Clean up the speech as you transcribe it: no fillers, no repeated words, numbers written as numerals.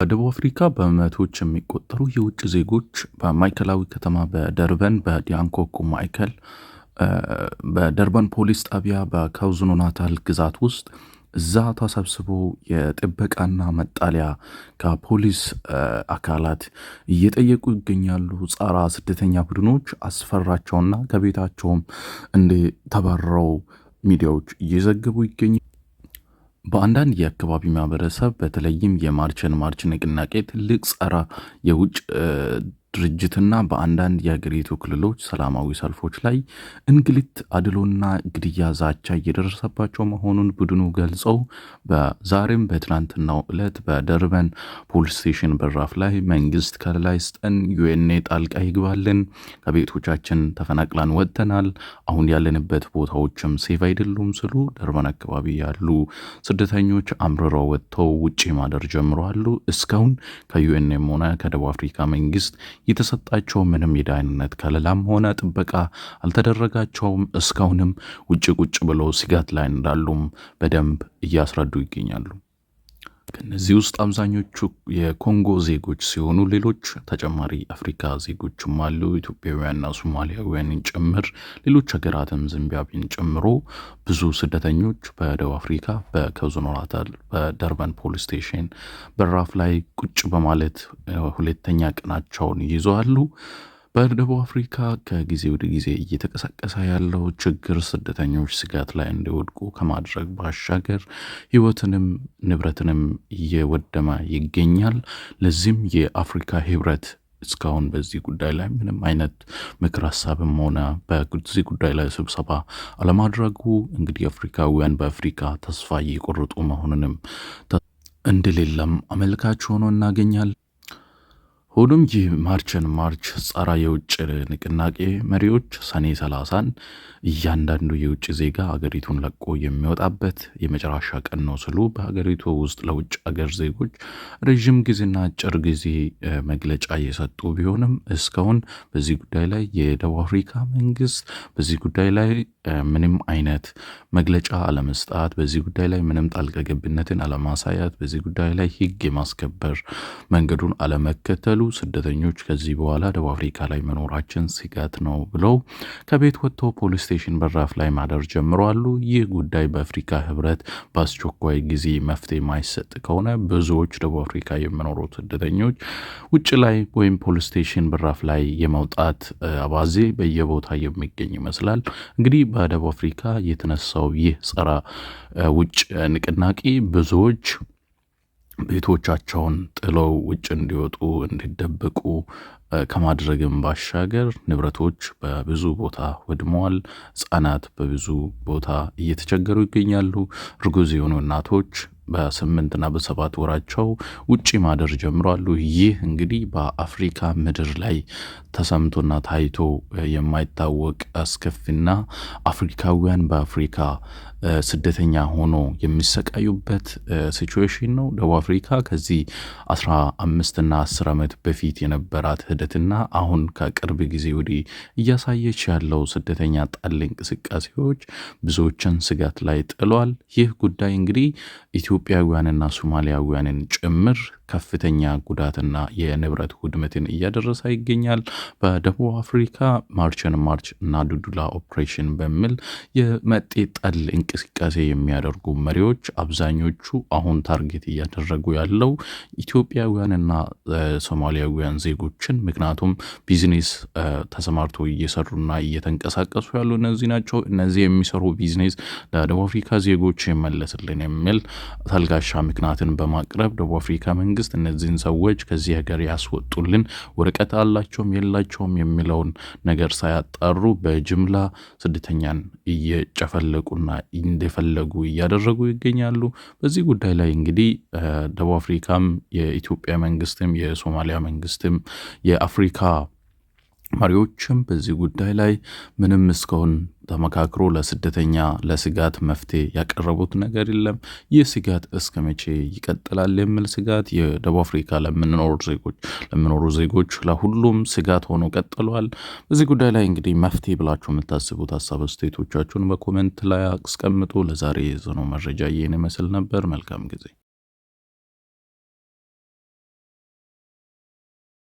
በደቡብ አፍሪካ በመቶዎች የሚቆጠሩ የውጭ ዜጎች በማዕከላዊ ከተማ በደርበን በዲያንኮኩ ማዕከል በደርበን ፖሊስ ጣቢያ በካውዙኑ ናታል ግዛት ውስጥ እዛ ተሰብስበው የጥበቃና መጣሊያ ከፖሊስ አካላት እየጠየቁ ይገኛሉ። ጸረ ስደተኛ ቡድኖች አስፈራቸውና ከቤታቸውም ተባረው ሚዲያዎች እየዘገቡ ይገኛሉ። በአንዳንድ የአካባቢ ማህበረሰብ በተለይም የማርች ንቅናቄ ትልቅ ጸረ የውጭ ድርጅትና በአንዳንድ የሀገሪቱ ክልሎች ሰላማዊ ሰልፎች ላይ እንግልት፣ አድሎና ግድያ ዛቻ እየደረሰባቸው መሆኑን ቡድኑ ገልጸው በዛሬም በትላንትናው ዕለት በደርበን ፖሊስ ስቴሽን በራፍ ላይ መንግስት ከላይ ስጠን፣ ዩኤንኤ ጣልቃ ይግባልን፣ ከቤቶቻችን ተፈናቅለን ወጥተናል፣ አሁን ያለንበት ቦታዎችም ሴፍ አይደሉም ስሉ ደርበን አካባቢ ያሉ ስደተኞች አምርረው ወጥተው ውጪ ማደር ጀምረዋል። እስካሁን ከዩኤንኤም ሆነ ከደቡብ አፍሪካ መንግስት የተሰጣቸው ምንም የደህንነት ከለላም ሆነ ጥበቃ አልተደረጋቸውም። እስካሁንም ውጭ ቁጭ ብለው ስጋት ላይ እንዳሉም በደንብ እያስረዱ ይገኛሉ። ከነዚህ ውስጥ አብዛኞቹ የኮንጎ ዜጎች ሲሆኑ ሌሎች ተጨማሪ አፍሪካ ዜጎችም አሉ። ኢትዮጵያውያንና ሶማሊያውያንን ጭምር ሌሎች ሀገራትም ዚምባብዌን ጨምሮ ብዙ ስደተኞች በደቡብ አፍሪካ በካውዙኑ ናታል በደርበን ፖሊስ ስቴሽን በራፍ ላይ ቁጭ በማለት ሁለተኛ ቀናቸውን ይዘዋሉ። በደቡብ አፍሪካ ከጊዜ ወደ ጊዜ እየተቀሰቀሰ ያለው ችግር ስደተኞች ስጋት ላይ እንዲወድቁ ከማድረግ ባሻገር ሕይወትንም ንብረትንም እየወደመ ይገኛል። ለዚህም የአፍሪካ ህብረት እስካሁን በዚህ ጉዳይ ላይ ምንም አይነት ምክር ሀሳብም ሆነ በዚህ ጉዳይ ላይ ስብሰባ አለማድረጉ እንግዲህ አፍሪካውያን በአፍሪካ ተስፋ እየቆረጡ መሆኑንም እንደሌለም አመልካች ሆኖ እናገኛለን። ሆኖም ይህ ማርች ጸረ የውጭ ንቅናቄ መሪዎች ሰኔ 30ን እያንዳንዱ የውጭ ዜጋ አገሪቱን ለቆ የሚወጣበት የመጨረሻ ቀን ነው ስሉ በሀገሪቱ ውስጥ ለውጭ አገር ዜጎች ረዥም ጊዜና አጭር ጊዜ መግለጫ እየሰጡ ቢሆንም እስካሁን በዚህ ጉዳይ ላይ የደቡብ አፍሪካ መንግስት በዚህ ጉዳይ ላይ ምንም አይነት መግለጫ አለመስጣት፣ በዚህ ጉዳይ ላይ ምንም ጣልቃ ገብነትን አለማሳያት፣ በዚህ ጉዳይ ላይ ህግ የማስከበር መንገዱን አለመከተሉ ስደተኞች ከዚህ በኋላ ደቡብ አፍሪካ ላይ መኖራችን ስጋት ነው ብለው ከቤት ወጥተው ፖሊስ ስቴሽን በራፍ ላይ ማደር ጀምረዋል። ይህ ጉዳይ በአፍሪካ ህብረት በአስቸኳይ ጊዜ መፍትሄ ማይሰጥ ከሆነ ብዙዎች ደቡብ አፍሪካ የሚኖሩ ስደተኞች ውጭ ላይ ወይም ፖሊስ ስቴሽን በራፍ ላይ የመውጣት አባዜ በየቦታ የሚገኝ ይመስላል። እንግዲህ በደቡብ አፍሪካ የተነሳው ይህ ጸረ ውጭ ንቅናቄ ብዙዎች ቤቶቻቸውን ጥለው ውጭ እንዲወጡ እንዲደበቁ ከማድረግም ባሻገር ንብረቶች በብዙ ቦታ ወድመዋል። ህጻናት በብዙ ቦታ እየተቸገሩ ይገኛሉ። እርጉዝ የሆኑ እናቶች በ8 እና በ7 ወራቸው ውጪ ማደር ጀምረዋል። ይህ እንግዲህ በአፍሪካ ምድር ላይ ተሰምቶና ታይቶ የማይታወቅ አስከፊና አፍሪካውያን በአፍሪካ ስደተኛ ሆኖ የሚሰቃዩበት ሲቹዌሽን ነው። ደቡብ አፍሪካ ከዚህ 15 እና 10 ዓመት በፊት የነበራት ሂደትና አሁን ከቅርብ ጊዜ ወዲህ እያሳየች ያለው ስደተኛ ጣል እንቅስቃሴዎች ብዙዎችን ስጋት ላይ ጥሏል። ይህ ጉዳይ እንግዲህ ኢትዮጵያውያንና ሶማሊያውያንን ጭምር ከፍተኛ ጉዳትና የንብረት ውድመትን እያደረሰ ይገኛል። በደቡብ አፍሪካ ማርች እና ዱዱላ ኦፕሬሽን በሚል የመጤ ጠል እንቅስቃሴ የሚያደርጉ መሪዎች አብዛኞቹ አሁን ታርጌት እያደረጉ ያለው ኢትዮጵያውያንና ሶማሊያውያን ዜጎችን፣ ምክንያቱም ቢዝነስ ተሰማርቶ እየሰሩና እየተንቀሳቀሱ ያሉ እነዚህ ናቸው። እነዚህ የሚሰሩ ቢዝነስ ለደቡብ አፍሪካ ዜጎች ይመለስልን የሚል ተልጋሻ ምክንያትን በማቅረብ ደቡብ አፍሪካ መንግስት እነዚህን ሰዎች ከዚህ ሀገር ያስወጡልን፣ ወረቀት አላቸውም የላቸውም የሚለውን ነገር ሳያጣሩ በጅምላ ስደተኛን እየጨፈለቁና እንደፈለጉ እያደረጉ ይገኛሉ። በዚህ ጉዳይ ላይ እንግዲህ ደቡብ አፍሪካም የኢትዮጵያ መንግስትም የሶማሊያ መንግስትም የአፍሪካ መሪዎችም በዚህ ጉዳይ ላይ ምንም እስካሁን ተመካክሮ ለስደተኛ ለስጋት መፍትሄ ያቀረቡት ነገር የለም። ይህ ስጋት እስከ መቼ ይቀጥላል የሚል ስጋት የደቡብ አፍሪካ ለሚኖሩ ዜጎች ለሁሉም ስጋት ሆኖ ቀጥሏል። በዚህ ጉዳይ ላይ እንግዲህ መፍትሄ ብላችሁ የምታስቡት ሀሳብ አስተያየቶቻችሁን በኮሜንት ላይ አስቀምጡ። ለዛሬ የዘነው መረጃ ይህን ይመስል ነበር። መልካም ጊዜ